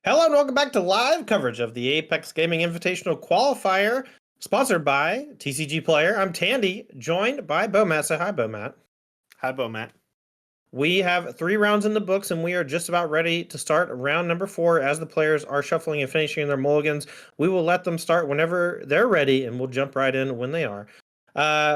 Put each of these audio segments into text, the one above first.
Hello and welcome back to live coverage of the Apex Gaming Invitational Qualifier, sponsored by TCG Player. I'm Tandy, joined by Bomat. Say hi, Bomat. Hi, Matt. We have 3 rounds in the books, and we are just about ready to start round number 4. As the players are shuffling and finishing their mulligans, we will let them start whenever they're ready, and we'll jump right in when they are.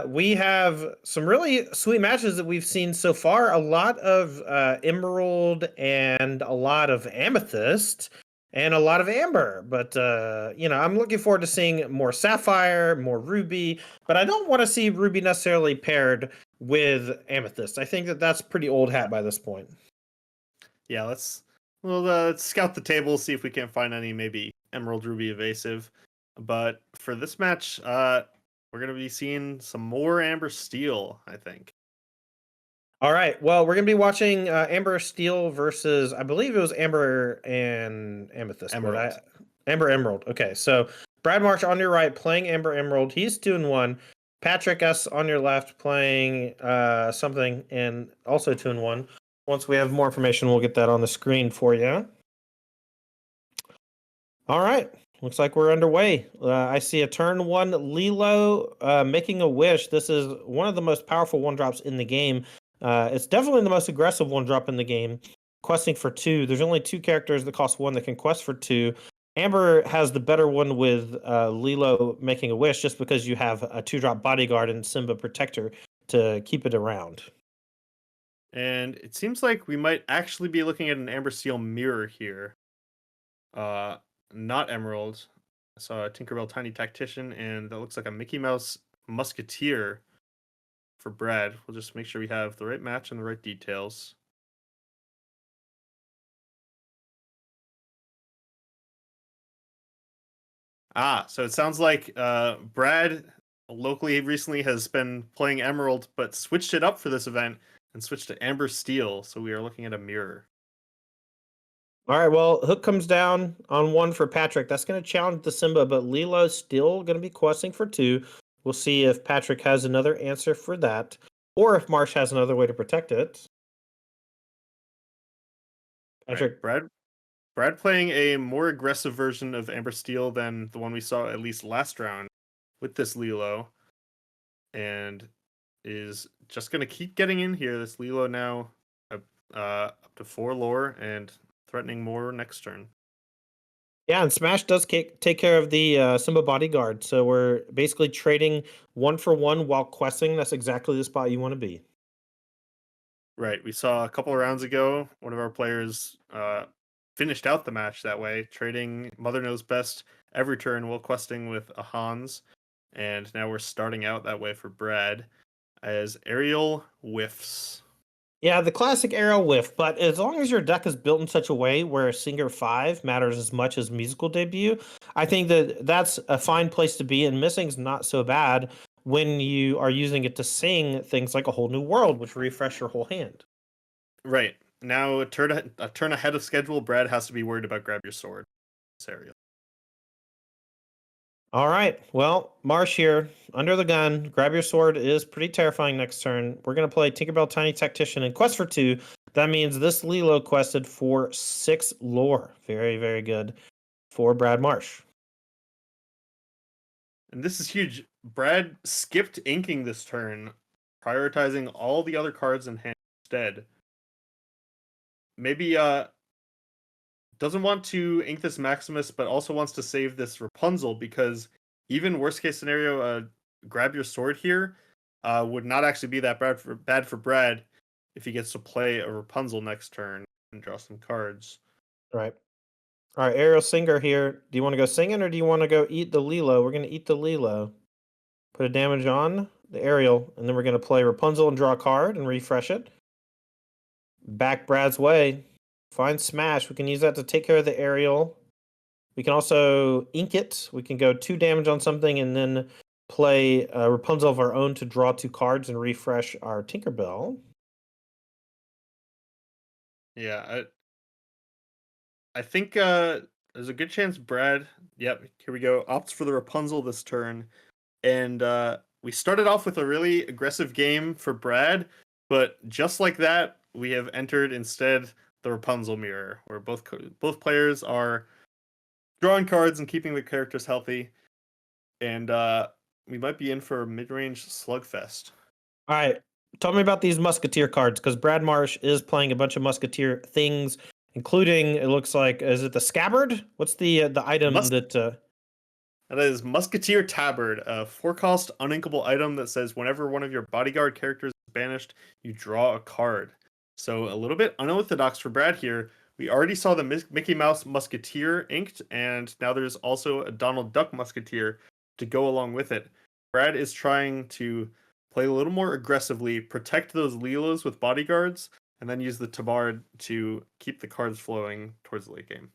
We have some really sweet matches that we've seen so far. A lot of Emerald and a lot of Amethyst and a lot of Amber. But, I'm looking forward to seeing more Sapphire, more Ruby. But I don't want to see Ruby necessarily paired with Amethyst. I think that that's pretty old hat by this point. Yeah, let's scout the table, see if we can't find any maybe Emerald Ruby evasive. But for this match, we're gonna be seeing some more Amber Steel, I think. All right. Well, we're going to be watching Amber Steel versus, I believe it was Amber and Amethyst. Emerald. Amber Emerald. Okay. So Brad March on your right playing Amber Emerald. He's 2-1. Patrick S on your left playing something and also 2-1. Once we have more information, we'll get that on the screen for you. All right. Looks like we're underway. I see a turn 1 Lilo making a wish. This is one of the most powerful 1-drops in the game. It's definitely the most aggressive 1-drop in the game. Questing for 2. There's only 2 characters that cost 1 that can quest for 2. Amber has the better one with Lilo making a wish just because you have a 2-drop bodyguard and Simba protector to keep it around. And it seems like we might actually be looking at an Amber Steel mirror here. Not Emerald. I saw a Tinkerbell Tiny Tactician, and that looks like a Mickey Mouse Musketeer for Brad. We'll just make sure we have the right match and the right details. So it sounds like Brad locally recently has been playing Emerald, but switched it up for this event and switched to Amber Steel. So we are looking at a mirror. All right, well, Hook comes down on 1 for Patrick. That's going to challenge the Simba, but Lilo's still going to be questing for 2. We'll see if Patrick has another answer for that, or if Marsh has another way to protect it. Patrick. Right. Brad playing a more aggressive version of Amber Steel than the one we saw at least last round with this Lilo, and is just going to keep getting in here. This Lilo now up to 4 lore and threatening more next turn. Yeah, and Smash does take care of the Simba bodyguard, so we're basically trading 1 for 1 while questing. That's exactly the spot you want to be. Right. We saw a couple of rounds ago, one of our players finished out the match that way, trading Mother Knows Best every turn while questing with a Hans. And now we're starting out that way for Brad as Ariel whiffs. Yeah, the classic arrow whiff, but as long as your deck is built in such a way where Singer 5 matters as much as musical debut, I think that that's a fine place to be, and missing's not so bad when you are using it to sing things like A Whole New World, which refresh your whole hand. Right. Now a turn ahead of schedule, Brad has to be worried about grab your sword. It's Ariel. All right, well, Marsh here, under the gun. Grab your sword is pretty terrifying next turn. We're going to play Tinkerbell Tiny Tactician and quest for 2. That means this Lilo quested for 6 lore. Very, very good for Brad Marsh. And this is huge. Brad skipped inking this turn, prioritizing all the other cards in hand instead. Maybe doesn't want to ink this Maximus, but also wants to save this Rapunzel, because even worst case scenario, grab your sword here would not actually be that bad for Brad if he gets to play a Rapunzel next turn and draw some cards. Right. All right, Ariel Singer here. Do you want to go singing or do you want to go eat the Lilo? We're going to eat the Lilo. Put a damage on the Ariel, and then we're going to play Rapunzel and draw a card and refresh it. Back Brad's way. Find Smash. We can use that to take care of the Ariel. We can also ink it. We can go 2 damage on something and then play Rapunzel of our own to draw 2 cards and refresh our Tinkerbell. Yeah, I think there's a good chance Brad, yep, here we go, opts for the Rapunzel this turn. And we started off with a really aggressive game for Brad, but just like that, we have entered instead the Rapunzel mirror, where both players are drawing cards and keeping their characters healthy, and we might be in for a mid-range slugfest. All right. Tell me about these Musketeer cards, because Brad Marsh is playing a bunch of Musketeer things, including, it looks like, is it the Scabbard? What's the item that... That is Musketeer Tabard, a 4-cost uninkable item that says whenever one of your bodyguard characters is banished, you draw a card. So a little bit unorthodox for Brad here. We already saw the Mickey Mouse Musketeer inked, and now there's also a Donald Duck Musketeer to go along with it. Brad is trying to play a little more aggressively, protect those Leelas with bodyguards, and then use the Tabard to keep the cards flowing towards the late game.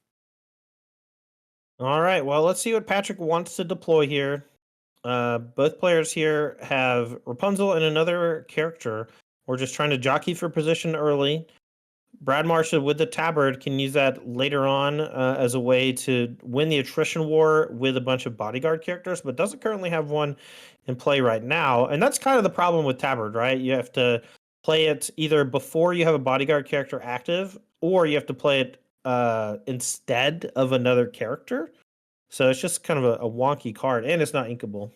All right, well, let's see what Patrick wants to deploy here. Both players here have Rapunzel and another character. We're just trying to jockey for position early. Brad Marshall with the Tabard can use that later on as a way to win the attrition war with a bunch of bodyguard characters, but doesn't currently have one in play right now. And that's kind of the problem with Tabard, right? You have to play it either before you have a bodyguard character active, or you have to play it instead of another character. So it's just kind of a wonky card, and it's not inkable.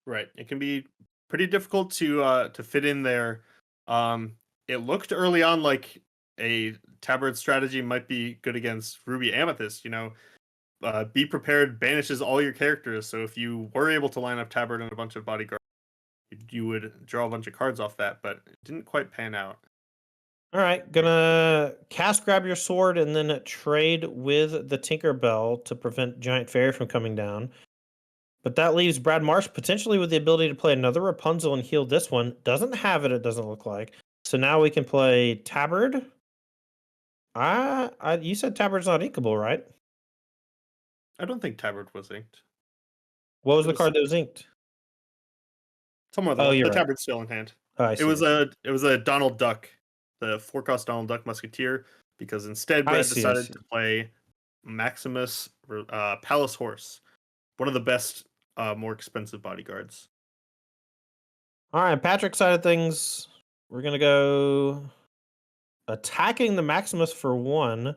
Right. It can be pretty difficult to fit in there. It looked early on like a Tabard strategy might be good against Ruby Amethyst. Be prepared banishes all your characters. So if you were able to line up Tabard and a bunch of bodyguards, you would draw a bunch of cards off that, but it didn't quite pan out. All right, gonna cast Grab Your Sword and then trade with the Tinkerbell to prevent Giant Fairy from coming down. But that leaves Brad Marsh potentially with the ability to play another Rapunzel and heal this one. Doesn't have it, it doesn't look like. So now we can play Tabard. You said Tabard's not inkable, right? I don't think Tabard was inked. What was It the was card that was inked? somewhere Oh, you're the right. Tabard's still in hand. Oh, I It see. was a Donald Duck, the 4-cost Donald Duck Musketeer, because instead I Brad see, I decided see. to play Maximus Palace Horse, one of the best, more expensive bodyguards. All right, Patrick's side of things, we're gonna go attacking the Maximus for 1.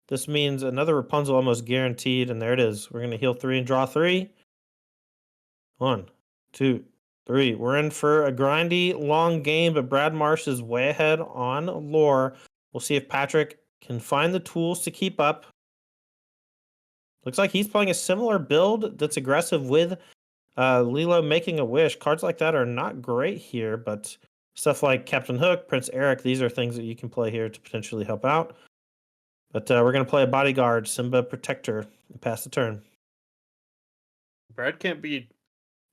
This means another Rapunzel almost guaranteed, and there it is. We're gonna heal 3 and draw 3. 1, 2, 3. We're in for a grindy, long game, but Brad Marsh is way ahead on lore. We'll see if Patrick can find the tools to keep up. Looks like he's playing a similar build that's aggressive with Lilo Making a Wish. Cards like that are not great here, but stuff like Captain Hook, Prince Eric, these are things that you can play here to potentially help out. But we're going to play a bodyguard, Simba Protector, and pass the turn. Brad can't be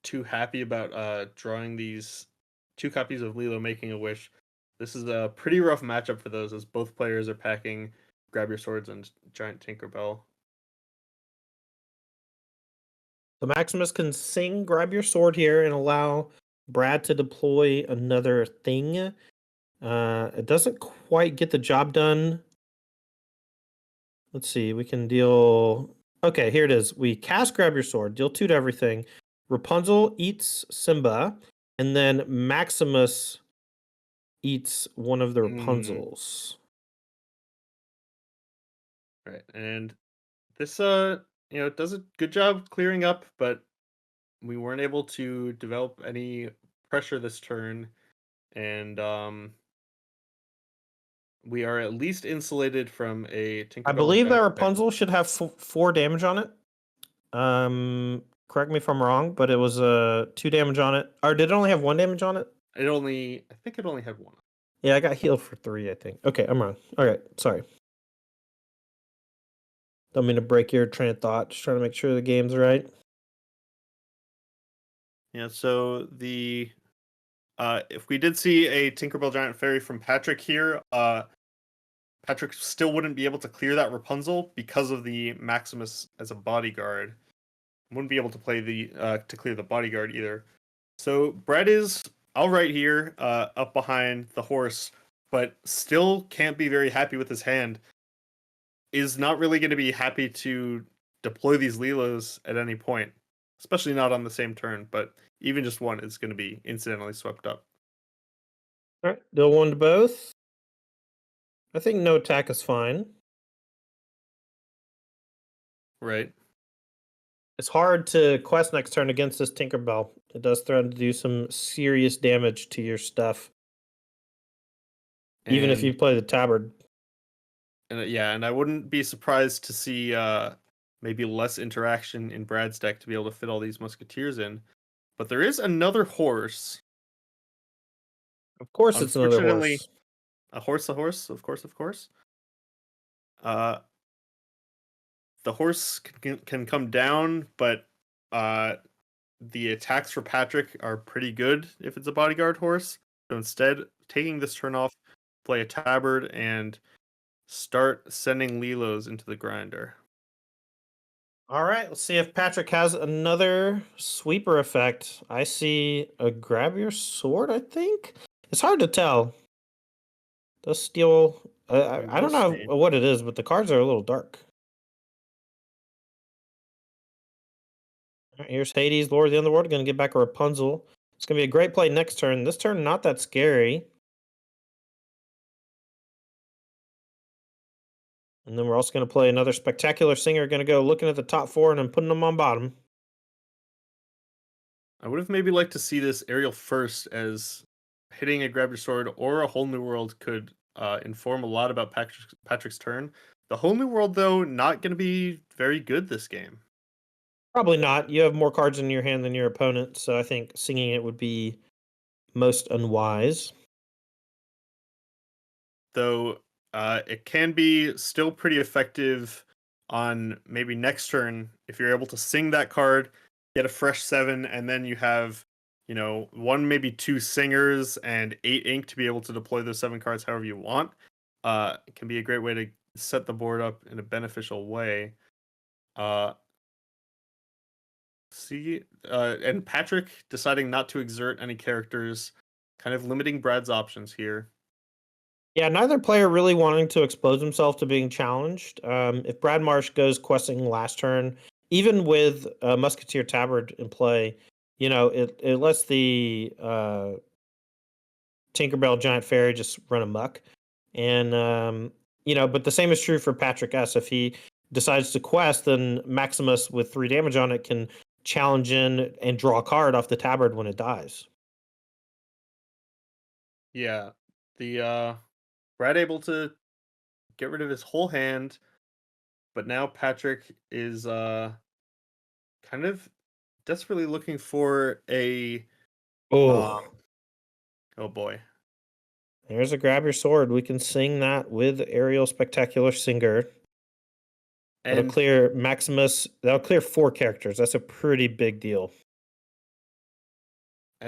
too happy about drawing these 2 copies of Lilo Making a Wish. This is a pretty rough matchup for those, as both players are packing Grab Your Swords and Giant Tinkerbell. So Maximus can sing Grab Your Sword here and allow Brad to deploy another thing. It doesn't quite get the job done. Let's see, we can deal... Okay, here it is. We cast Grab Your Sword, deal 2 to everything. Rapunzel eats Simba, and then Maximus eats one of the Rapunzels. Right, and this does a good job clearing up, but we weren't able to develop any pressure this turn, and we are at least insulated from a Tinkerbell. I believe that Rapunzel should have 4 damage on it. Correct me if I'm wrong, but it was 2 damage on it. Or did it only have 1 damage on it? I think it only had 1. Yeah, I got healed for 3, I think. Okay, I'm wrong. Okay, sorry. Don't mean to break your train of thought. Just trying to make sure the game's right. Yeah, so the if we did see a Tinkerbell Giant Fairy from Patrick here, Patrick still wouldn't be able to clear that Rapunzel because of the Maximus as a bodyguard. Wouldn't be able to play to clear the bodyguard either. So Brad is all right here, up behind the horse, but still can't be very happy with his hand. Is not really going to be happy to deploy these Leelas at any point, especially not on the same turn, but even just one is going to be incidentally swept up. All right, deal 1 to both. I think no attack is fine. Right. It's hard to quest next turn against this Tinkerbell. It does threaten to do some serious damage to your stuff, even if you And play the Tabard. yeah, and I wouldn't be surprised to see maybe less interaction in Brad's deck to be able to fit all these musketeers in. But there is another horse. Of course, it's another Unfortunately, horse. a horse, of course, of course. Uh, the horse can come down, but uh, the attacks for Patrick are pretty good if it's a bodyguard horse. So instead, taking this turn off, play a tabard and start sending Lilos into the grinder. All right, let's see if Patrick has another sweeper effect. I see a grab your sword, I think. It's hard to tell. Does steal. We I will don't know see. what it is, but the cards are a little dark. All right, here's Hades, Lord of the Underworld. Going to get back a Rapunzel. It's going to be a great play next turn. This turn, not that scary. And then we're also going to play another Spectacular Singer. Going to go looking at the top four and then putting them on bottom. I would have maybe liked to see this aerial first, as hitting a grab your sword or a whole new world could inform a lot about Patrick's turn. The whole new world, though, not going to be very good this game. Probably not. You have more cards in your hand than your opponent, so I think singing it would be most unwise. Though it can be still pretty effective on maybe next turn if you're able to sing that card, get a fresh 7, and then you have, one, maybe two singers and 8 ink to be able to deploy those 7 cards however you want. It can be a great way to set the board up in a beneficial way. Uh, and Patrick deciding not to exert any characters, kind of limiting Brad's options here. Yeah, neither player really wanting to expose himself to being challenged. If Brad Marsh goes questing last turn, even with Musketeer Tabard in play, it lets the Tinkerbell Giant Fairy just run amok. And, but the same is true for Patrick S. If he decides to quest, then Maximus with 3 damage on it can challenge in and draw a card off the Tabard when it dies. Yeah, the Brad able to get rid of his whole hand, but now Patrick is kind of desperately looking for a um Oh, oh boy. there's a grab your sword. We can sing that with Ariel Spectacular Singer. That'll And clear Maximus. That'll clear 4 characters. That's a pretty big deal.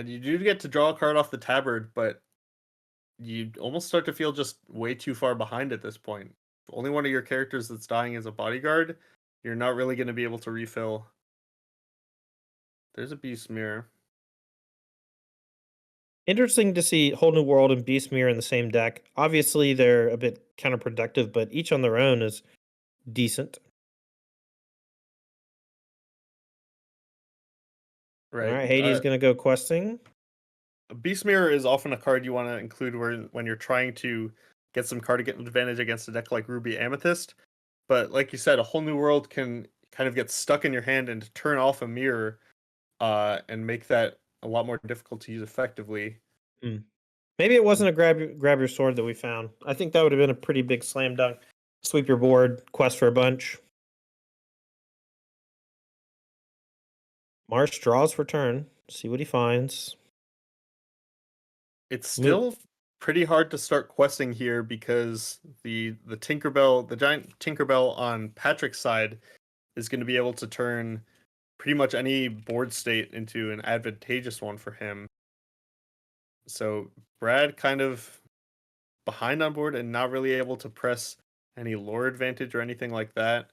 you do get to draw a card off the tabard, but you almost start to feel just way too far behind at this point. If only one of your characters that's dying is a bodyguard, you're not really going to be able to refill. There's a beast mirror. Interesting to see Whole New World and Beast Mirror in the same deck. Obviously, they're a bit counterproductive, but each on their own is decent. All Right. right, Hades going to go questing. Beast Mirror is often a card you want to include when you're trying to get some card advantage against a deck like Ruby Amethyst. But like you said, a whole new world can kind of get stuck in your hand and turn off a mirror, and make that a lot more difficult to use effectively. Hmm. Maybe it wasn't a grab your sword that we found. I think that would have been a pretty big slam dunk. Sweep your board, quest for a bunch. Marsh draws for turn. See what he finds. It's Mo- still pretty hard to start questing here because the Tinkerbell, the giant Tinkerbell on Patrick's side, is going to be able to turn pretty much any board state into an advantageous one for him. So Brad kind of behind on board and not really able to press any lore advantage or anything like that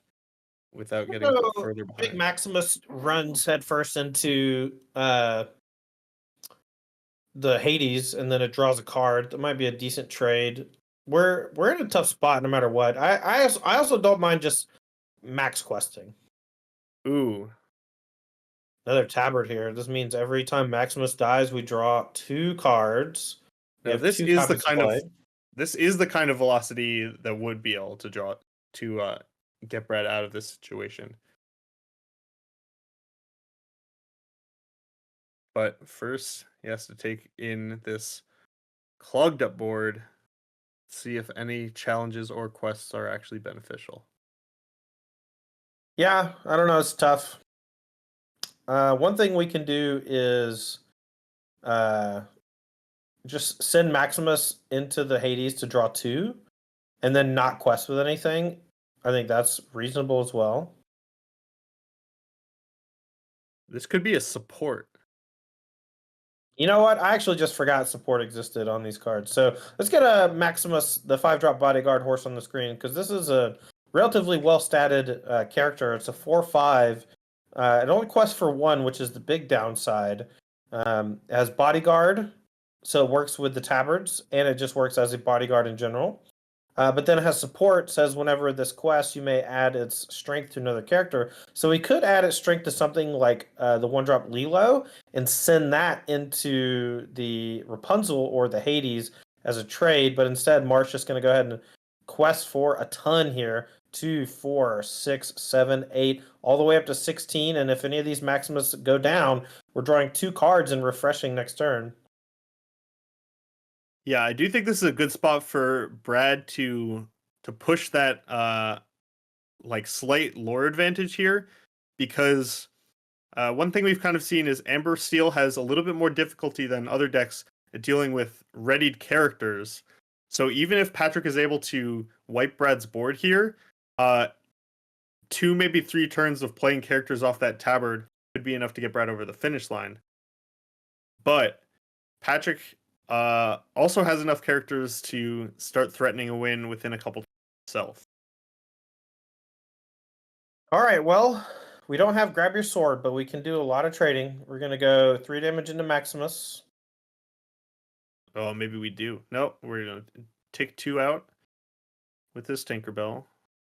without getting So, further Big behind. Maximus runs headfirst into the Hades, and then it draws a card. That might be a decent trade. We're in a tough spot no matter what. I also don't mind just max questing. Ooh, Another tabard here. This means every time Maximus dies, we draw 2 cards. We now have this 2 is the copies to kind of play. this is the kind of velocity that would be able to draw to get Brad out of this situation. But first, he has to take in this clogged up board, see if any challenges or quests are actually beneficial. Yeah, I don't know. It's tough. One thing we can do is uh, just send Maximus into the Hades to draw 2, and then not quest with anything. I think that's reasonable as well. This could be a support. You know what? I actually just forgot support existed on these cards. So let's get a Maximus, the 5-drop bodyguard horse on the screen, because this is a relatively well-statted character. It's a 4/5. It only quests for 1, which is the big downside. It has bodyguard, so it works with the tabards, and it just works as a bodyguard in general. But then it has support, says whenever this quest, you may add its strength to another character. So we could add its strength to something like the 1-drop Lilo and send that into the Rapunzel or the Hades as a trade. But instead, Mark's just going to go ahead and quest for a ton here. 2, 4, 6, 7, 8, all the way up to 16. And if any of these Maximus go down, we're drawing 2 cards and refreshing next turn. Yeah, I do think this is a good spot for Brad to push that like slight lore advantage here, because one thing we've kind of seen is Amber Steel has a little bit more difficulty than other decks at dealing with readied characters. So even if Patrick is able to wipe Brad's board here, 2, maybe 3 turns of playing characters off that tabard could be enough to get Brad over the finish line. But Patrick also has enough characters to start threatening a win within a couple himself. All right, well, we don't have grab your sword, but we can do a lot of trading. We're going to go 3 damage into Maximus. Oh, maybe we do. No, we're going to take 2 out with this Tinkerbell.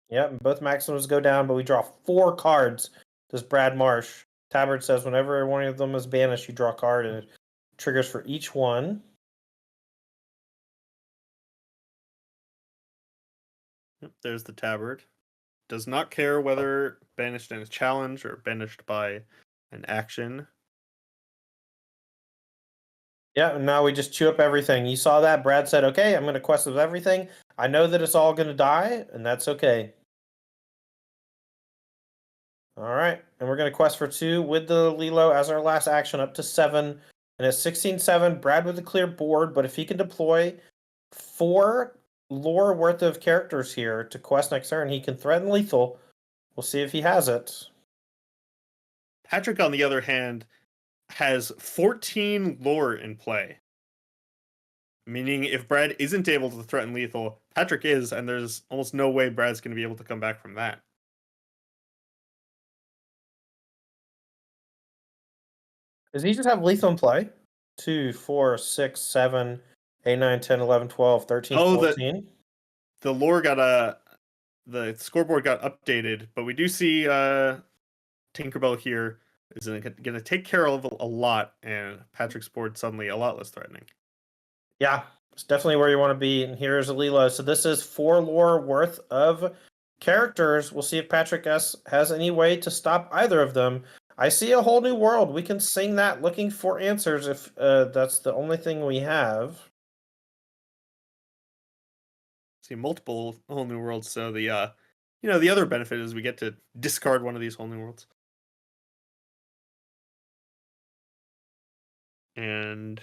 Yep, both Maximus go down, but we draw 4 cards. This Brad Marsh. Tabard says whenever one of them is banished, you draw a card, and it triggers for each one. Yep, there's the tabard. Does not care whether banished in a challenge or banished by an action. Yeah, and now we just chew up everything. You saw that? Brad said, okay, I'm going to quest with everything. I know that it's all going to die, and that's okay. All right, and we're going to quest for 2 with the Lilo as our last action, up to 7. And at 16-7, Brad with a clear board, but if he can deploy 4 lore worth of characters here to quest next turn, he can threaten lethal. We'll see if he has it. Patrick, on the other hand, has 14 lore in play. Meaning if Brad isn't able to threaten lethal, Patrick is, and there's almost no way Brad's going to be able to come back from that. Does he just have lethal in play? 2, 4, 6, 7, 8, 9, 10, 11, 12, 13, Oh, 14. the lore the scoreboard got updated, but we do see Tinkerbell here is going to take care of a lot, and Patrick's board suddenly a lot less threatening. Yeah, it's definitely where you want to be. And here's a Lilo. So this is 4 lore worth of characters. We'll see if Patrick S has any way to stop either of them. I see a whole new world. We can sing that looking for answers if that's the only thing we have. See multiple whole new worlds, so the the other benefit is we get to discard one of these whole new worlds. And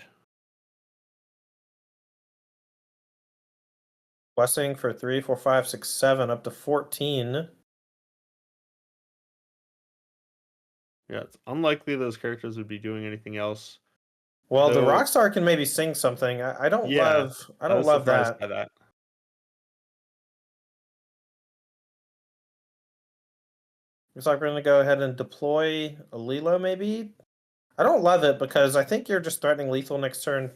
Questing for 3, 4, 5, 6, 7, up to 14. yeah, it's unlikely those characters would be doing anything else. Well, the Though, Rockstar can maybe sing something. I don't yeah, I I don't was love surprised that. by that. Looks like we're gonna go ahead and deploy a Lilo, maybe. I don't love it because I think you're just threatening lethal next turn.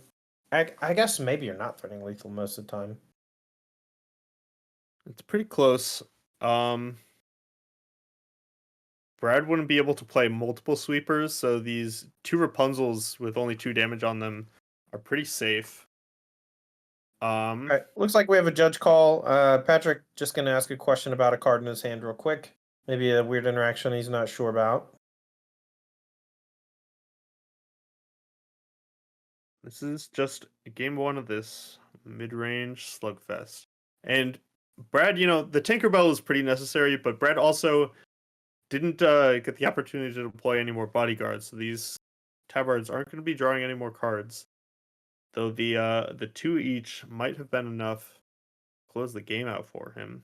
I guess maybe you're not threatening lethal most of the time. It's pretty close. Brad wouldn't be able to play multiple sweepers, so these 2 Rapunzels with only 2 damage on them are pretty safe. Um, All right, looks like we have a judge call. Patrick just going to ask a question about a card in his hand real quick. Maybe a weird interaction he's not sure about. this is just game one of this mid-range slugfest. And Brad, the Tinkerbell is pretty necessary, but Brad also didn't get the opportunity to deploy any more bodyguards, so these tabards aren't going to be drawing any more cards. Though the two each might have been enough to close the game out for him.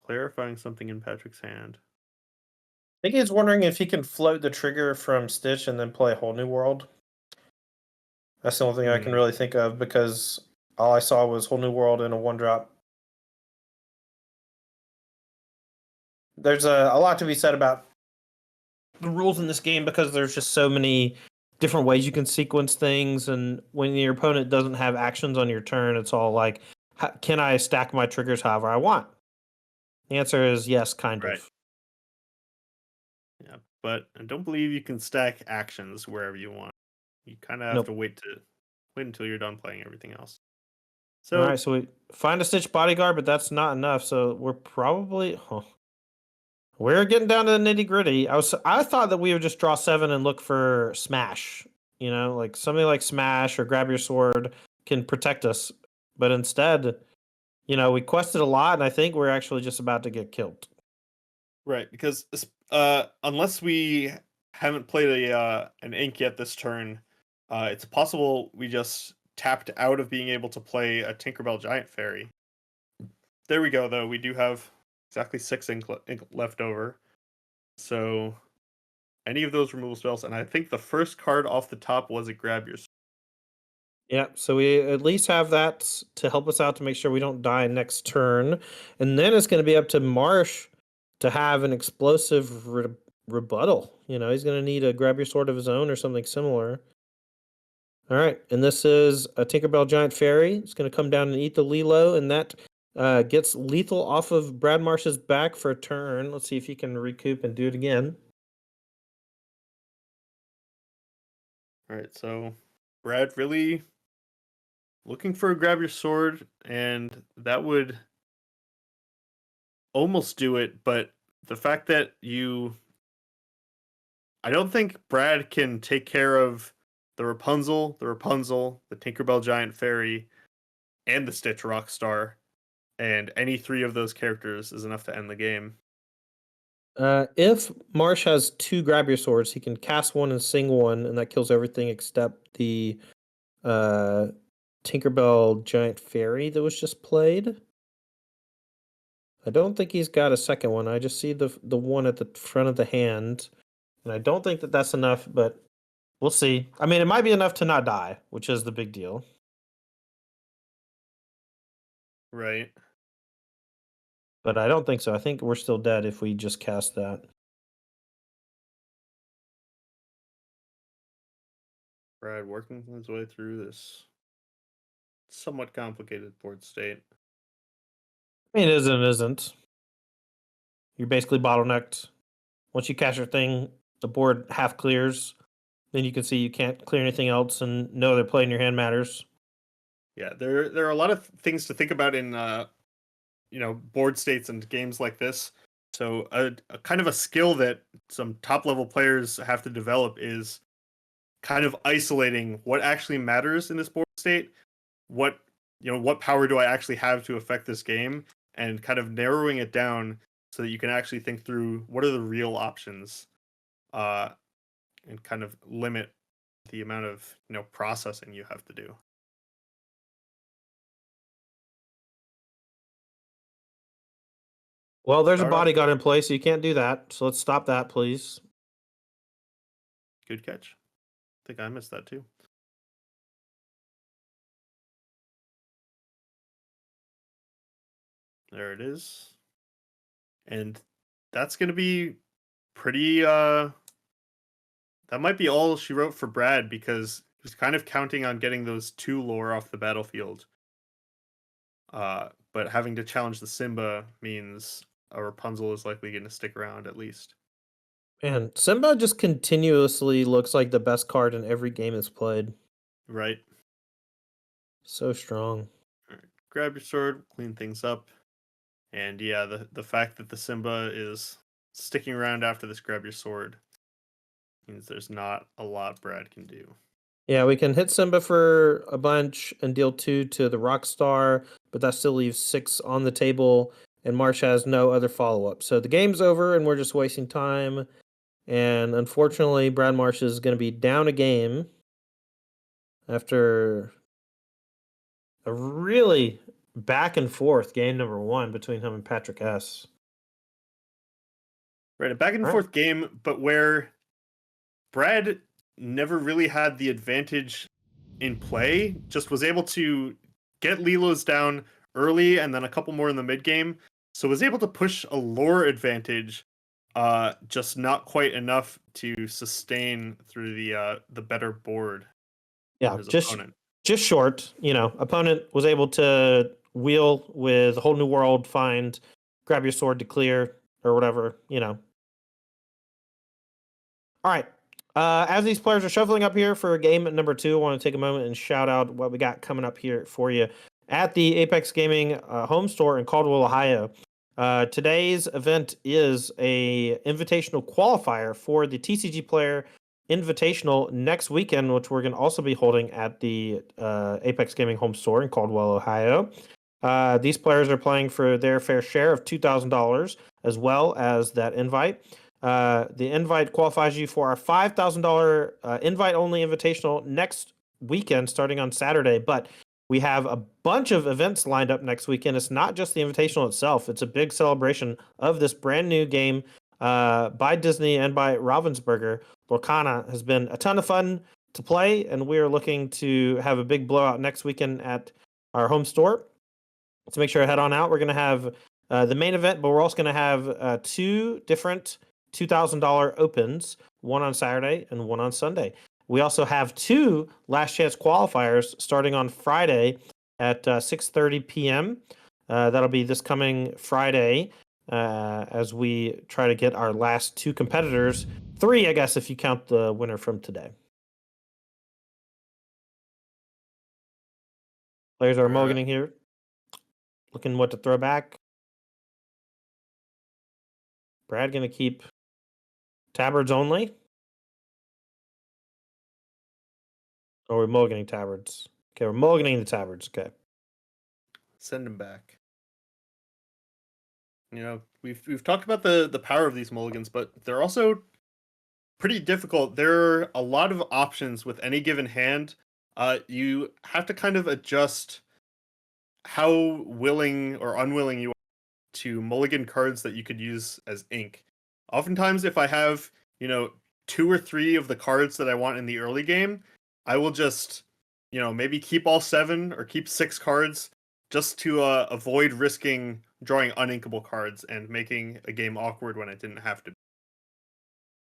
Clarifying something in Patrick's hand. I think he's wondering if he can float the trigger from Stitch and then play a whole new world. That's the only thing I can really think of because all I saw was whole new world and a 1-drop. There's a lot to be said about the rules in this game because there's just so many different ways you can sequence things, and when your opponent doesn't have actions on your turn, it's all like, can I stack my triggers however I want? The answer is yes, kind Right. of. Yeah, but I don't believe you can stack actions wherever you want. You kind of have Nope. to wait until you're done playing everything else. All So, right, so we find a Stitch bodyguard, but that's not enough. So we're probably we're getting down to the nitty gritty. I thought that we would just draw 7 and look for Smash. Like something like Smash or Grab Your Sword can protect us, but instead, we quested a lot, and I think we're actually just about to get killed. right, because unless we haven't played an ink yet this turn, it's possible we just tapped out of being able to play a Tinkerbell Giant Fairy. There we go, though. We do have exactly 6 ink left over. So any of those removal spells, and I think the first card off the top was a Grab Your Sword. Yeah, so we at least have that to help us out to make sure we don't die next turn. And then it's going to be up to Marsh to have an explosive rebuttal. He's going to need a Grab Your Sword of his own or something similar. All right, and this is a Tinkerbell Giant Fairy. It's going to come down and eat the Lilo, and that gets lethal off of Brad Marsh's back for a turn. Let's see if he can recoup and do it again. All right, so Brad really looking for a Grab Your Sword, and that would almost do it, but the fact that I don't think Brad can take care of the Rapunzel, the Tinkerbell Giant Fairy, and the Stitch Rockstar, and any 3 of those characters is enough to end the game. If Marsh has 2 Grab Your Swords, he can cast one and sing one, and that kills everything except the uh, Tinkerbell Giant Fairy that was just played. I don't think he's got a second one. I just see the one at the front of the hand, and I don't think that that's enough, but we'll see. I mean, it might be enough to not die, which is the big deal. Right. But I don't think so. I think we're still dead if we just cast that. Brad working his way through this somewhat complicated board state. I mean, it is and it isn't. You're basically bottlenecked. Once you cast your thing, the board half clears. Then you can see you can't clear anything else, and no other play in your hand matters. Yeah, there are a lot of things to think about in board states and games like this. So a kind of a skill that some top level players have to develop is kind of isolating what actually matters in this board state. What power do I actually have to affect this game, and kind of narrowing it down so that you can actually think through what are the real options, and kind of limit the amount of processing you have to do. Well, there's a All right, bodyguard in place, so you can't do that. So let's stop that, please. good catch. I think I missed that too. There it is. And that's going to be pretty that might be all she wrote for Brad, because he was kind of counting on getting those 2 lore off the battlefield. But having to challenge the Simba means a Rapunzel is likely going to stick around at least. And Simba just continuously looks like the best card in every game it's played. Right. So strong. All right. Grab your sword, clean things up. And yeah, the fact that the Simba is sticking around after this grab your sword means there's not a lot Brad can do. Yeah, we can hit Simba for a bunch and deal 2 to the Rockstar, but that still leaves 6 on the table, and Marsh has no other follow-up. So the game's over, and we're just wasting time. And unfortunately, Brad Marsh is going to be down a game after a really back and forth game number 1 between him and Patrick S. Right, a back and All right. forth game, but where Brad never really had the advantage in play, just was able to get Lilos down early and then a couple more in the mid game. So was able to push a lore advantage, just not quite enough to sustain through the better board for Yeah, his just opponent. just short. Opponent was able to wheel with a whole new world, find, grab your sword to clear or whatever. All right. As these players are shuffling up here for game number 2, I want to take a moment and shout out what we got coming up here for you at the Apex Gaming home store in Caldwell, Ohio. Today's event is a invitational qualifier for the TCG Player Invitational next weekend, which we're going to also be holding at the Apex Gaming home store in Caldwell, Ohio. These players are playing for their fair share of $2,000 as well as that invite. The invite qualifies you for our $5,000 invite-only invitational next weekend, starting on Saturday. But we have a bunch of events lined up next weekend. It's not just the invitational itself; it's a big celebration of this brand new game by Disney and by Ravensburger. Lorcana has been a ton of fun to play, and we are looking to have a big blowout next weekend at our home store. So make sure to head on out. We're going to have the main event, but we're also going to have 2 different $2,000 opens, one on Saturday and one on Sunday. We also have 2 last chance qualifiers starting on Friday at 6:30 p.m. That'll be this coming Friday as we try to get our last 2 competitors. 3, I guess, if you count the winner from today. Players are All right. mulliganing here, looking what to throw back. Brad going to keep tabards only. Or we're mulliganing tabards. Okay, we're mulliganing the tabards. Okay. Send him back. We've talked about the power of these mulligans, but they're also pretty difficult. There are a lot of options with any given hand. You have to kind of adjust how willing or unwilling you are to mulligan cards that you could use as ink. Oftentimes, if I have, 2 or 3 of the cards that I want in the early game, I will just, maybe keep all 7 or keep 6 cards just to avoid risking drawing uninkable cards and making a game awkward when it didn't have to be.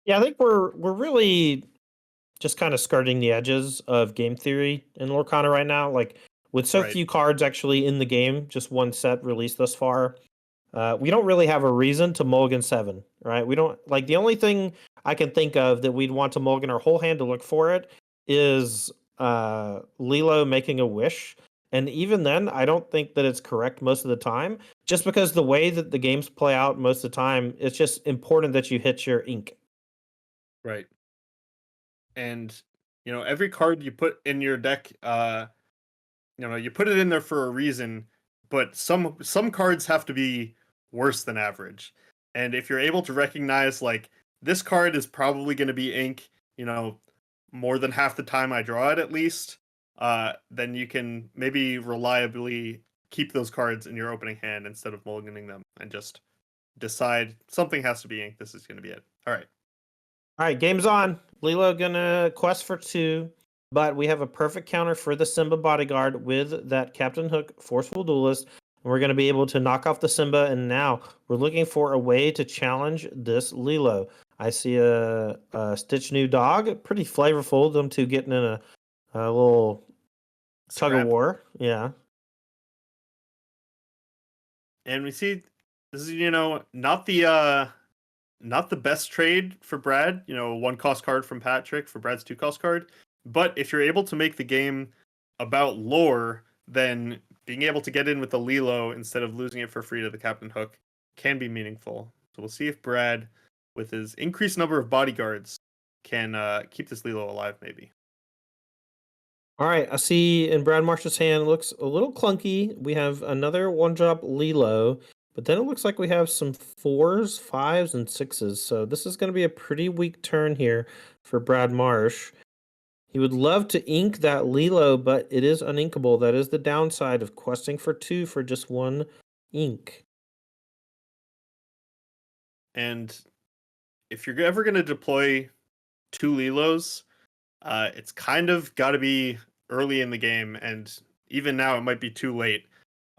Yeah, I think we're really just kind of skirting the edges of game theory in Lorcana right now. Like with so Right. few cards actually in the game, just one set released thus far. We don't really have a reason to mulligan 7, right? We don't like the only thing I can think of that we'd want to mulligan our whole hand to look for it is Lilo making a wish. And even then, I don't think that it's correct most of the time, just because the way that the games play out most of the time, it's just important that you hit your ink. Right. And every card you put in your deck, you put it in there for a reason, but some cards have to be worse than average. And if you're able to recognize like this card is probably going to be ink, more than half the time I draw it at least, then you can maybe reliably keep those cards in your opening hand instead of mulliganing them and just decide something has to be ink. This is going to be it. All right. All right, game's on. Lilo gonna quest for 2, but we have a perfect counter for the Simba bodyguard with that Captain Hook forceful duelist. And we're gonna be able to knock off the Simba, and now we're looking for a way to challenge this Lilo. I see a Stitch New Dog, pretty flavorful. Them two getting in a little tug of Scrap. war. Yeah. And we see this is not not the best trade for Brad. You know, 1 cost card from Patrick for Brad's 2 cost card. But if you're able to make the game about lore, then being able to get in with the Lilo instead of losing it for free to the Captain Hook can be meaningful. So we'll see if Brad, with his increased number of bodyguards, can keep this Lilo alive, maybe. All right, I see in Brad Marsh's hand it looks a little clunky. We have another one-drop Lilo, but then it looks like we have some 4s, 5s, and 6s. So this is going to be a pretty weak turn here for Brad Marsh. He would love to ink that Lilo, but it is uninkable. That is the downside of questing for 2 for just 1 ink. And if you're ever going to deploy 2 Lilos, it's kind of got to be early in the game, and even now it might be too late.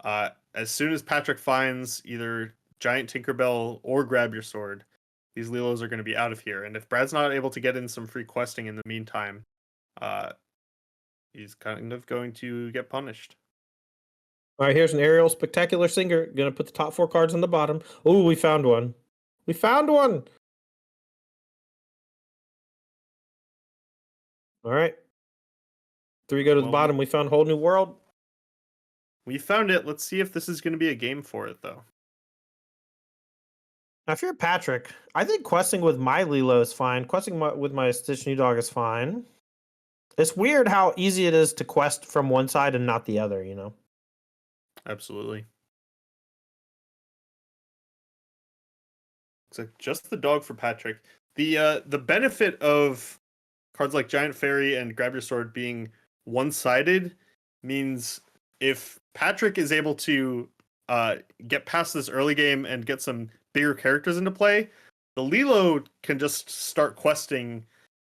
As soon as Patrick finds either Giant Tinkerbell or Grab Your Sword, these Lilos are going to be out of here. And if Brad's not able to get in some free questing in the meantime, he's kind of going to get punished. All right, here's an Aerial Spectacular Singer. Gonna put the top 4 cards on the bottom. Oh, we found one. We found one! All right. 3 go to the bottom. We found Whole New World. We found it. Let's see if this is going to be a game for it, though. Now, if you're Patrick, I think questing with my Lilo is fine. Questing with my Stitch New Dog is fine. It's weird how easy it is to quest from one side and not the other, you know? Absolutely. Looks like just the dog for Patrick. The benefit of cards like Giant Fairy and Grab Your Sword being one-sided means if Patrick is able to get past this early game and get some bigger characters into play, the Lilo can just start questing,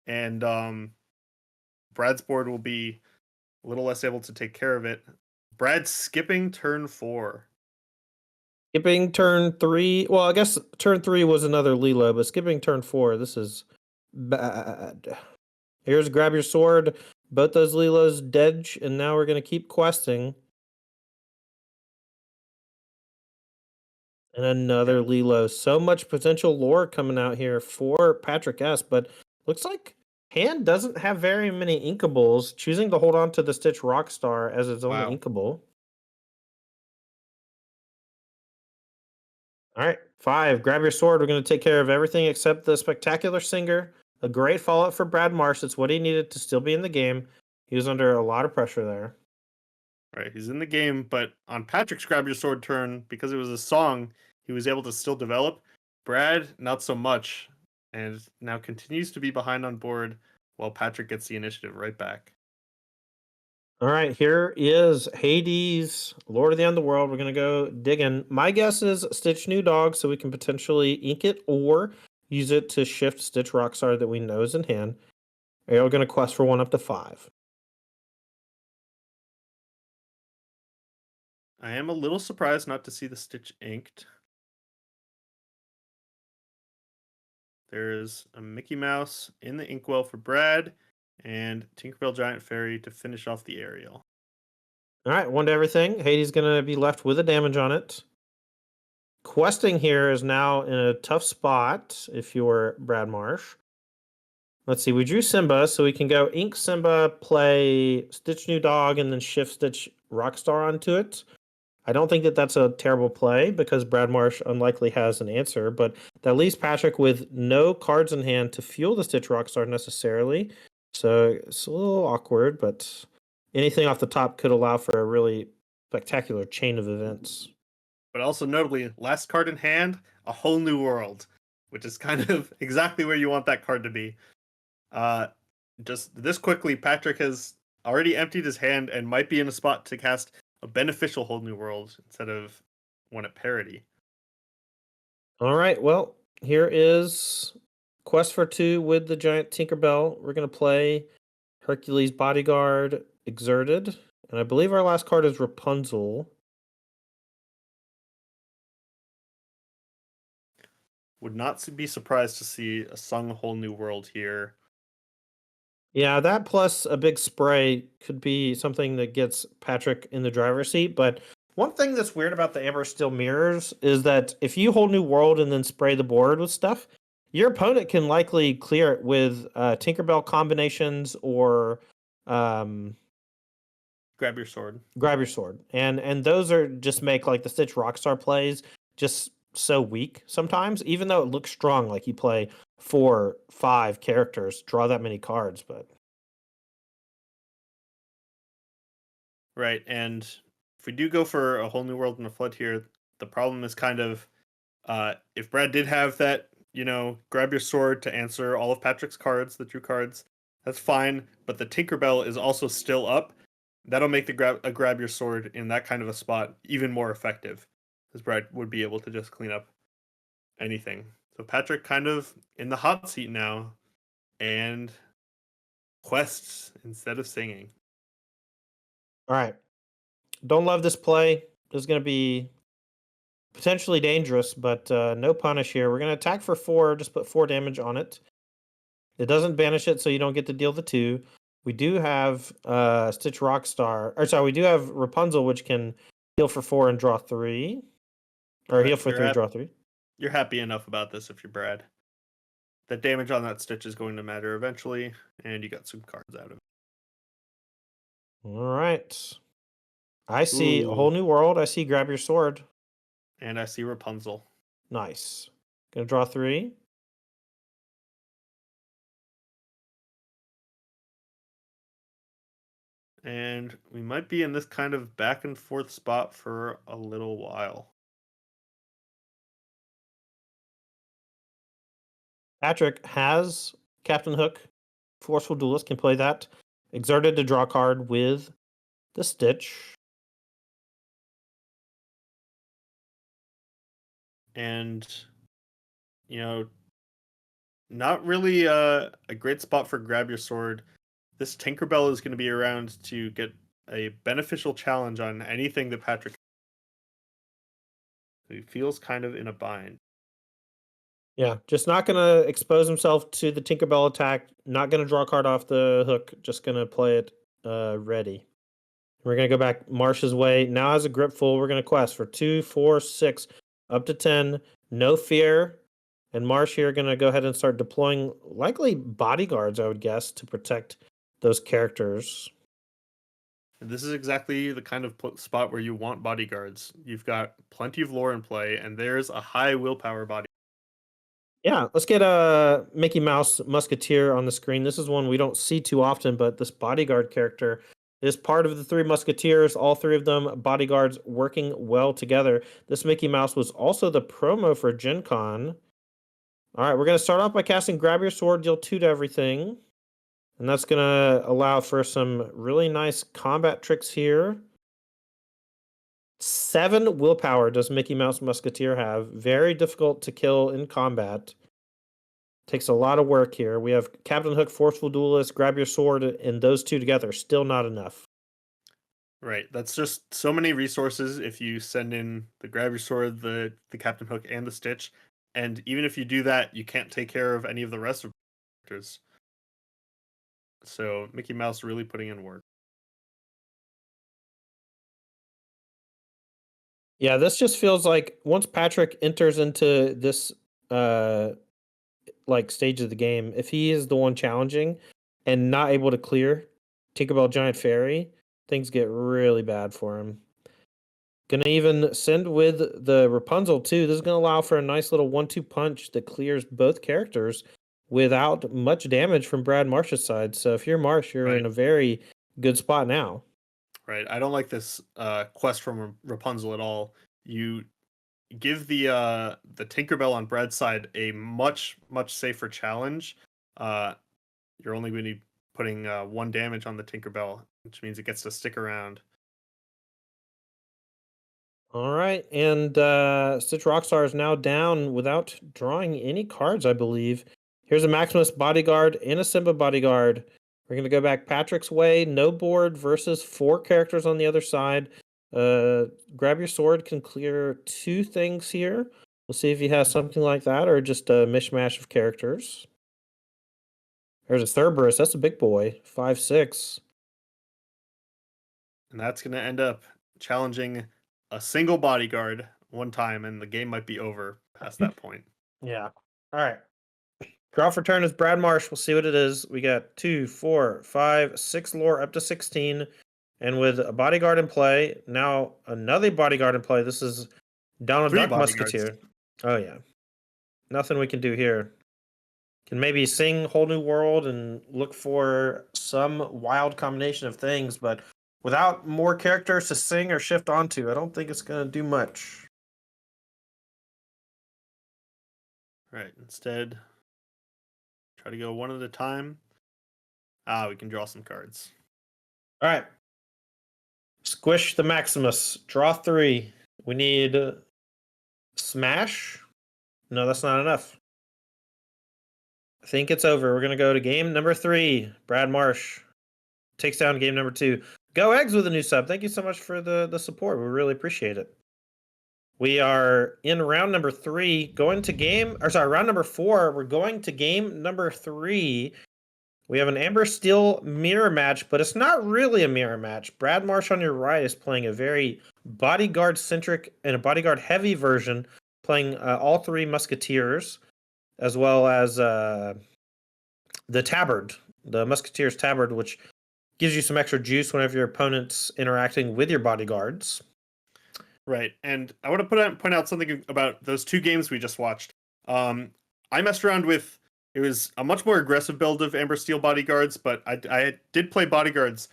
and Brad's board will be a little less able to take care of it. Brad's skipping turn 4. Skipping turn 3. Well, I guess turn 3 was another Lilo, but skipping turn 4, this is bad. Here's Grab Your Sword. Both those Lilos dead, and now we're going to keep questing. And another Lilo. So much potential lore coming out here for Patrick S. But looks like hand doesn't have very many inkables, choosing to hold on to the Stitch Rockstar as its only inkable. All right, 5. Grab Your Sword. We're going to take care of everything except the Spectacular Singer. A great follow-up for Brad Marsh. It's what he needed to still be in the game. He was under a lot of pressure there. All right, he's in the game, but on Patrick's Grab Your Sword turn, because it was a song, he was able to still develop. Brad, not so much, and now continues to be behind on board while Patrick gets the initiative right back. All right, here is Hades, Lord of the Underworld. We're going to go digging. My guess is Stitch New Dog, so we can potentially ink it or use it to shift Stitch Rockstar that we know is in hand. We're going to quest for 1 up to 5. I am a little surprised not to see the Stitch inked. There's a Mickey Mouse in the inkwell for Brad, and Tinkerbell Giant Fairy to finish off the aerial. All right, 1 to everything. Hades going to be left with a damage on it. Questing here is now in a tough spot if you're Brad Marsh. Let's see, we drew Simba, so we can go ink Simba, play Stitch New Dog, and then shift Stitch Rockstar onto it. I don't think that that's a terrible play because Brad Marsh unlikely has an answer, but that leaves Patrick with no cards in hand to fuel the Stitch Rockstar necessarily. So it's a little awkward, but anything off the top could allow for a really spectacular chain of events. But also notably, last card in hand, a Whole New World, which is kind of exactly where you want that card to be. Just this quickly, Patrick has already emptied his hand and might be in a spot to cast a beneficial Whole New World instead of one at parity. All right, well, here is Quest for 2 with the Giant Tinkerbell. We're going to play Hercules Bodyguard Exerted, and I believe our last card is Rapunzel. Would not be surprised to see a sung Whole New World here. Yeah, that plus a big spray could be something that gets Patrick in the driver's seat. But one thing that's weird about the Amber Steel Mirrors is that if you hold New World and then spray the board with stuff, Your opponent can likely clear it with Tinkerbell combinations or um, Grab your sword. grab your sword, and those are just make like the Stitch Rockstar plays just so weak sometimes. Even though it looks strong, like you play 4, 5 characters, draw that many cards, but Right, and if we do go for a whole new world in a flood here, the problem is kind of if Brad did have that, grab your sword to answer all of Patrick's cards, the true cards, that's fine. But the Tinkerbell is also still up. That'll make the grab your sword in that kind of a spot even more effective, because Brad would be able to just clean up anything. So Patrick kind of in the hot seat now, and quests instead of singing. all right. Don't love this play. This is going to be potentially dangerous, but no punish here. We're going to attack for 4, just put 4 damage on it. It doesn't banish it, so you don't get to deal the 2. We do have Stitch Rockstar, or sorry, we do have Rapunzel, which can heal for 4 and draw 3, or Right, heal for 3, draw 3. you're happy enough about this if you're Brad. The damage on that Stitch is going to matter eventually, and you got some cards out of it. All right. I see a Ooh. whole new world. I see grab your sword. And I see Rapunzel. Nice. Gonna draw 3. And we might be in this kind of back and forth spot for a little while. Patrick has Captain Hook. Forceful Duelist can play that. Exerted to draw a card with the Stitch. And, you know, not really a great spot for grab your sword. This Tinkerbell is going to be around to get a beneficial challenge on anything that Patrick. He feels kind of in a bind. Yeah, just not gonna expose himself to the Tinkerbell attack. Not gonna draw a card off the hook. Just gonna play it ready. We're gonna go back Marsh's way. Now has a grip full. We're gonna quest for 2, 4, 6, up to 10. No fear. And Marsh here gonna go ahead and start deploying likely bodyguards, I would guess, to protect those characters. And this is exactly the kind of spot where you want bodyguards. You've got plenty of lore in play, and there's a high willpower body. Yeah, let's get a Mickey Mouse Musketeer on the screen. This is one we don't see too often, but this bodyguard character is part of the 3 Musketeers, all 3 of them bodyguards working well together. This Mickey Mouse was also the promo for Gen Con. All right, we're going to start off by casting Grab Your Sword, deal 2 to everything. And that's going to allow for some really nice combat tricks here. 7 willpower does Mickey Mouse Musketeer have. Very difficult to kill in combat. Takes a lot of work here. We have Captain Hook, Forceful Duelist, Grab Your Sword, and those 2 together. Still not enough. Right. That's just so many resources if you send in the grab your sword, the Captain Hook, and the Stitch. And even if you do that, you can't take care of any of the rest of the characters. So Mickey Mouse really putting in work. Yeah, this just feels like once Patrick enters into this uh like stage of the game, if he is the one challenging and not able to clear Tinkerbell Giant Fairy, things get really bad for him. Gonna even send with the Rapunzel too. This is gonna allow for a nice little 1-2 punch that clears both characters without much damage from Brad Marsh's side. So if you're Marsh, you're Right. in a very good spot now. Right. I don't like this quest from Rapunzel at all. You give the Tinkerbell on Brad's side a much safer challenge. You're only going to be putting 1 damage on the Tinkerbell, which means it gets to stick around. All right, and Stitch Rockstar is now down without drawing any cards, I believe. Here's a Maximus Bodyguard and a Simba Bodyguard. We're going to go back Patrick's way. No board versus 4 characters on the other side. Grab Your Sword can clear 2 things here. We'll see if he has something like that or just a mishmash of characters. There's a Cerberus. That's a big boy. 5-6. And that's going to end up challenging a single bodyguard 1 time, and the game might be over past that point. Yeah. All right. Draw for turn is Brad Marsh. We'll see what it is. We got 2, 4, 5, 6 lore up to 16. And with a bodyguard in play, now another bodyguard in play. This is Donald 3 Duck bodyguards. Musketeer. Oh, yeah. Nothing we can do here. Can maybe sing Whole New World and look for some wild combination of things, but without more characters to sing or shift onto, I don't think it's going to do much. Right. Instead, try to go one at a time. We can draw some cards. All right. Squish the Maximus. Draw 3. We need Smash. No, that's not enough. I think it's over. We're going to go to game number 3. Brad Marsh takes down game number 2. Go Eggs with a new sub. Thank you so much for the support. We really appreciate it. We are in round number 3, round number 4. We're going to game number 3. We have an Amber Steel mirror match, but it's not really a mirror match. Brad Marsh on your right is playing a very bodyguard-centric and a bodyguard-heavy version, playing all 3 Musketeers, as well as the Tabard, the Musketeer's Tabard, which gives you some extra juice whenever your opponent's interacting with your bodyguards. Right, and I want to point out something about those 2 games we just watched. I messed around with. It was a much more aggressive build of Amber Steel bodyguards, but I did play bodyguards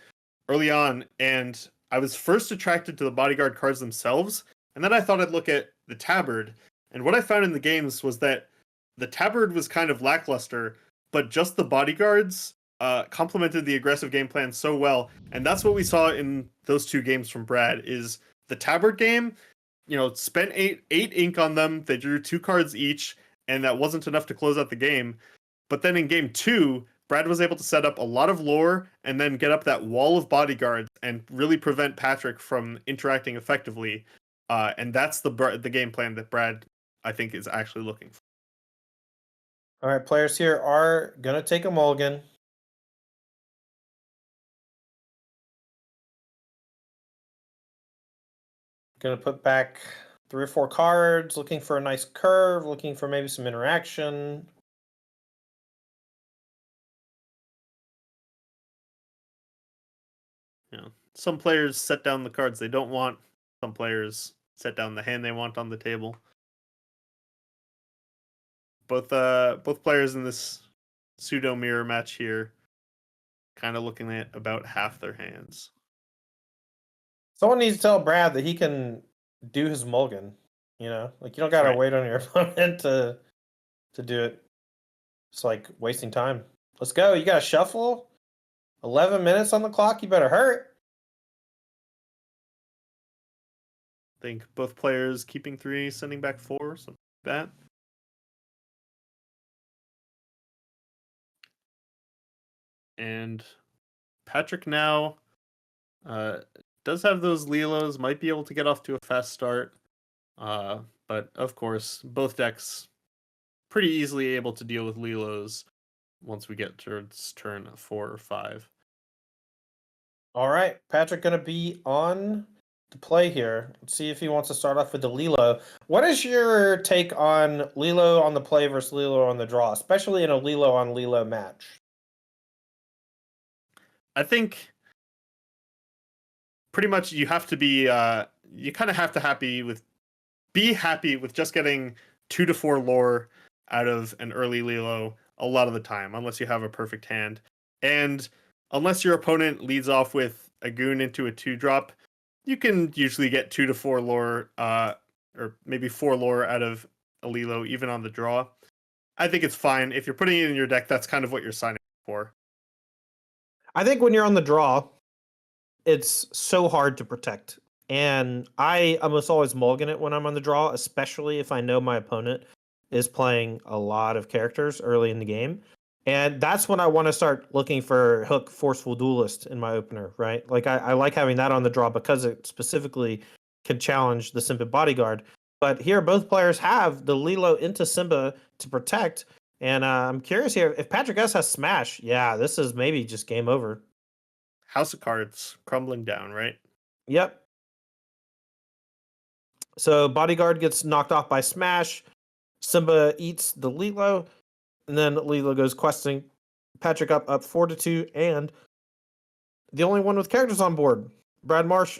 early on, and I was first attracted to the bodyguard cards themselves, and then I thought I'd look at the Tabard. And what I found in the games was that the Tabard was kind of lackluster, but just the bodyguards complemented the aggressive game plan so well, and that's what we saw in those 2 games from Brad. Is the Tabard game, spent eight ink on them. They drew 2 cards each, and that wasn't enough to close out the game. But then in game 2, Brad was able to set up a lot of lore and then get up that wall of bodyguards and really prevent Patrick from interacting effectively. And that's the game plan that Brad, I think, is actually looking for. All right, players here are going to take a mulligan. Going to put back 3 or 4 cards, looking for a nice curve, looking for maybe some interaction. Some players set down the cards they don't want. Some players set down the hand they want on the table. Both players in this pseudo mirror match here kind of looking at about half their hands. Someone needs to tell Brad that he can do his mulligan. You don't got to wait on your opponent to do it. It's like wasting time. Let's go. You got to shuffle. 11 minutes on the clock. You better hurt. I think both players keeping 3, sending back 4, something like that. And Patrick now does have those Lilos, might be able to get off to a fast start. But of course, both decks pretty easily able to deal with Lilos once we get towards turn 4 or 5. All right, Patrick going to be on the play here. Let's see if he wants to start off with the Lilo. What is your take on Lilo on the play versus Lilo on the draw, especially in a Lilo on Lilo match? I think pretty much you have to be you kind of have to be happy with just getting 2 to 4 lore out of an early Lilo a lot of the time, unless you have a perfect hand. And unless your opponent leads off with a goon into a 2-drop, you can usually get 2 to 4 lore, or maybe 4 lore out of a Lilo, even on the draw. I think it's fine. If you're putting it in your deck, that's kind of what you're signing for. I think when you're on the draw, it's so hard to protect. And I almost always mulligan it when I'm on the draw, especially if I know my opponent is playing a lot of characters early in the game. And that's when I want to start looking for Hook Forceful Duelist in my opener, right? Like I like having that on the draw because it specifically can challenge the Simba bodyguard. But here, both players have the Lilo into Simba to protect. And I'm curious here, if Patrick S has Smash, yeah, this is maybe just game over. House of Cards crumbling down, right? Yep. So bodyguard gets knocked off by Smash. Simba eats the Lilo. And then Lilo goes questing. Patrick up 4-2, and the only one with characters on board. Brad Marsh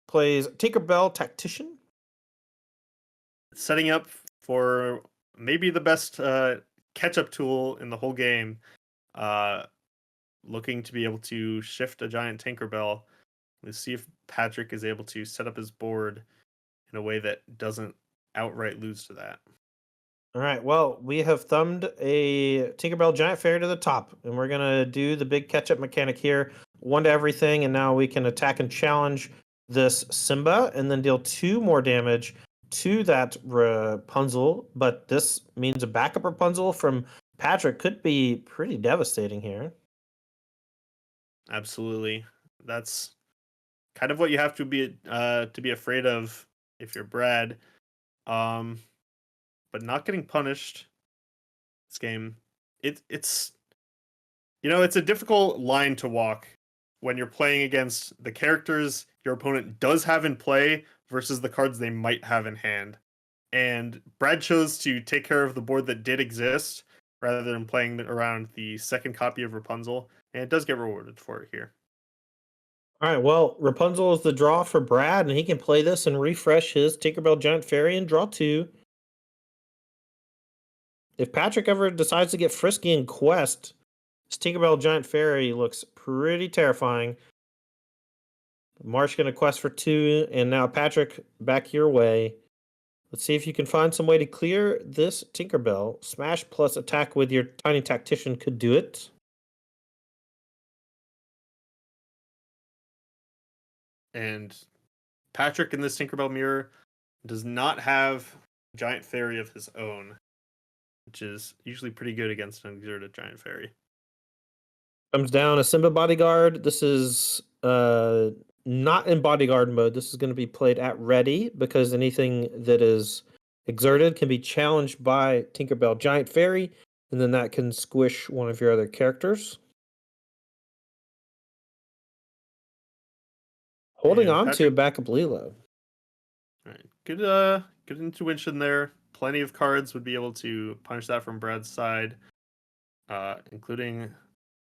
plays Tinkerbell Tactician. Setting up for maybe the best catch-up tool in the whole game. Looking to be able to shift a giant Tinkerbell. Let's see if Patrick is able to set up his board in a way that doesn't outright lose to that. All right, well, we have thumbed a Tinkerbell Giant Fairy to the top, and we're going to do the big catch-up mechanic here. 1 to everything, and now we can attack and challenge this Simba, and then deal 2 more damage to that Rapunzel. But this means a backup Rapunzel from Patrick could be pretty devastating here. Absolutely. That's kind of what you have to be afraid of if you're Brad. But not getting punished this game. It's it's a difficult line to walk when you're playing against the characters your opponent does have in play versus the cards they might have in hand. And Brad chose to take care of the board that did exist rather than playing around the second copy of Rapunzel, and it does get rewarded for it here. All right, well, Rapunzel is the draw for Brad, and he can play this and refresh his Tinkerbell Giant Fairy and draw 2. If Patrick ever decides to get frisky in Quest, this Tinkerbell Giant Fairy looks pretty terrifying. Marsh going to quest for 2, and now Patrick, back your way. Let's see if you can find some way to clear this Tinkerbell. Smash plus attack with your Tiny Tactician could do it. And Patrick in this Tinkerbell mirror does not have Giant Fairy of his own, which is usually pretty good against an exerted Giant Fairy. Comes down a Simba Bodyguard. This is not in Bodyguard mode. This is going to be played at ready because anything that is exerted can be challenged by Tinkerbell Giant Fairy, and then that can squish one of your other characters. Holding And on to Patrick, backup Lilo. all right, good intuition there. Plenty of cards would be able to punish that from Brad's side, including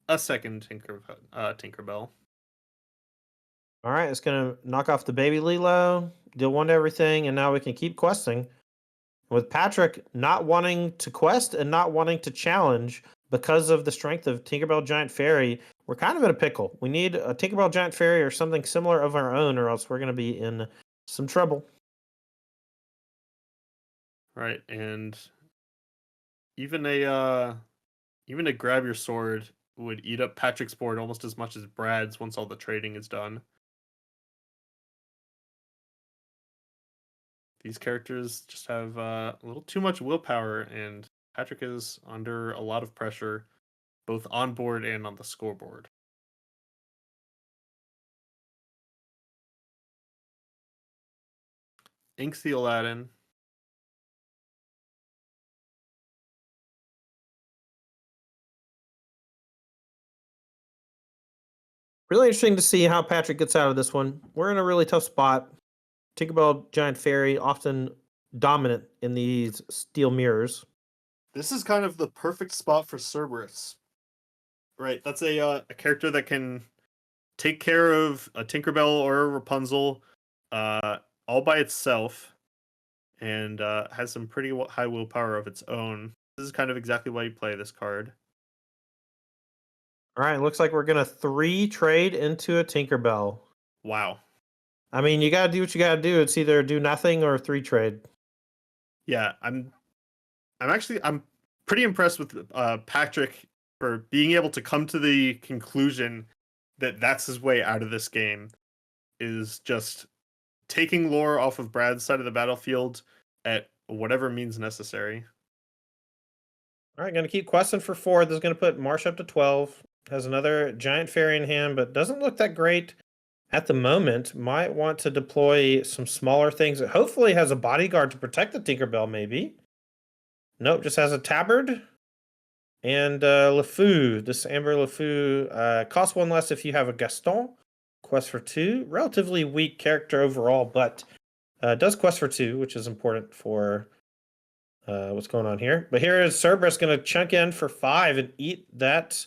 a second Tinkerbell. All right, it's going to knock off the baby Lilo, deal 1 to everything, and now we can keep questing. With Patrick not wanting to quest and not wanting to challenge because of the strength of Tinkerbell Giant Fairy, we're kind of in a pickle. We need a Tinkerbell Giant Fairy or something similar of our own, or else we're going to be in some trouble. Right, and even a grab your sword would eat up Patrick's board almost as much as Brad's once all the trading is done. These characters just have a little too much willpower, and Patrick is under a lot of pressure, both on board and on the scoreboard. Inks the Aladdin. Really interesting to see how Patrick gets out of this one. We're in a really tough spot. Tinkerbell Giant Fairy often dominant in these steel mirrors. This is kind of the perfect spot for Cerberus. Right, that's a character that can take care of a Tinkerbell or a Rapunzel all by itself, and has some pretty high willpower of its own. This is kind of exactly why you play this card. All right, looks like we're going to 3 trade into a Tinkerbell. Wow. I mean, you got to do what you got to do. It's either do nothing or 3 trade. Yeah, I'm pretty impressed with Patrick for being able to come to the conclusion that that's his way out of this game, is just taking lore off of Brad's side of the battlefield at whatever means necessary. All right, going to keep questing for 4. This is going to put Marsh up to 12. Has another Giant Fairy in hand, but doesn't look that great at the moment. Might want to deploy some smaller things. It hopefully has a bodyguard to protect the Tinkerbell, maybe. Nope, just has a tabard. And LeFou. This Amber LeFou costs 1 less if you have a Gaston. Quest for 2. Relatively weak character overall, but does quest for 2, which is important for what's going on here. But here is Cerberus going to chunk in for 5 and eat that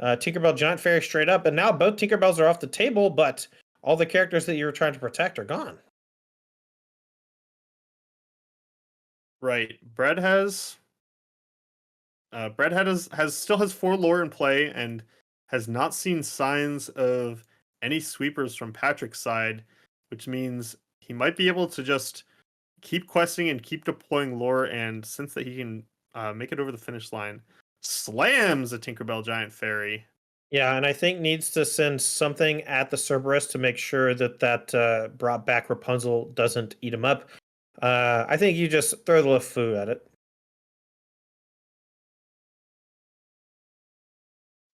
Tinkerbell Giant Fairy straight up. And now both Tinkerbells are off the table, but all the characters that you were trying to protect are gone. Right. Bread has still has 4 lore in play and has not seen signs of any sweepers from Patrick's side, which means he might be able to just keep questing and keep deploying lore, and since that he can make it over the finish line, slams a Tinkerbell Giant Fairy. Yeah, and I think needs to send something at the Cerberus to make sure that brought back Rapunzel doesn't eat him up. I think you just throw the LeFou at it.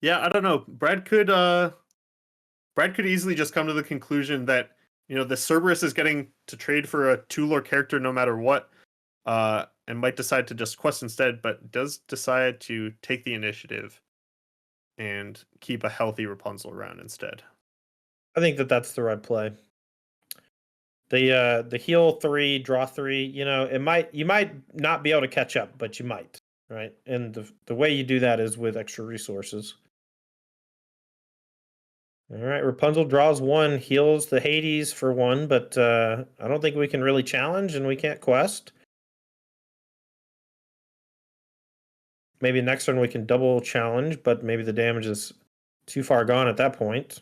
Yeah, I don't know. Brad could easily just come to the conclusion that, the Cerberus is getting to trade for a 2 lore character no matter what, and might decide to just quest instead, but does decide to take the initiative and keep a healthy Rapunzel around instead. I think that's the right play. The heal 3, draw 3, you might not be able to catch up, but you might, right? And the way you do that is with extra resources. All right, Rapunzel draws 1, heals the Hades for 1, but I don't think we can really challenge, and we can't quest. Maybe next turn we can double challenge, but maybe the damage is too far gone at that point.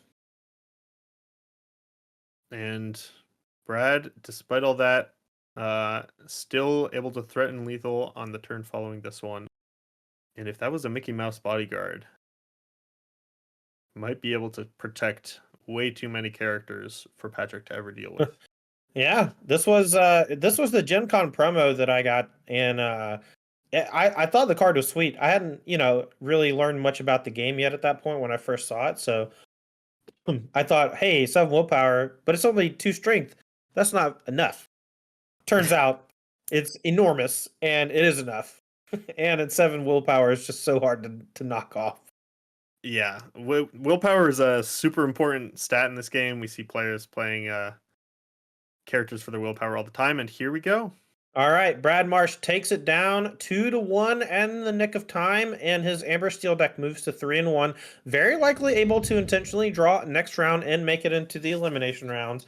And Brad, despite all that, still able to threaten lethal on the turn following this one. And if that was a Mickey Mouse bodyguard, might be able to protect way too many characters for Patrick to ever deal with. Yeah, this was the Gen Con promo that I got, and I thought the card was sweet. I hadn't, really learned much about the game yet at that point when I first saw it, so I thought, hey, 7 willpower, but it's only 2 strength. That's not enough. Turns out it's enormous, and it is enough. And at 7 willpower, it's just so hard to knock off. Yeah, willpower is a super important stat in this game. We see players playing characters for their willpower all the time, and here we go. All right, Brad Marsh takes it down 2-1 in the nick of time, and his Amber Steel deck moves to 3-1. Very likely able to intentionally draw next round and make it into the elimination rounds.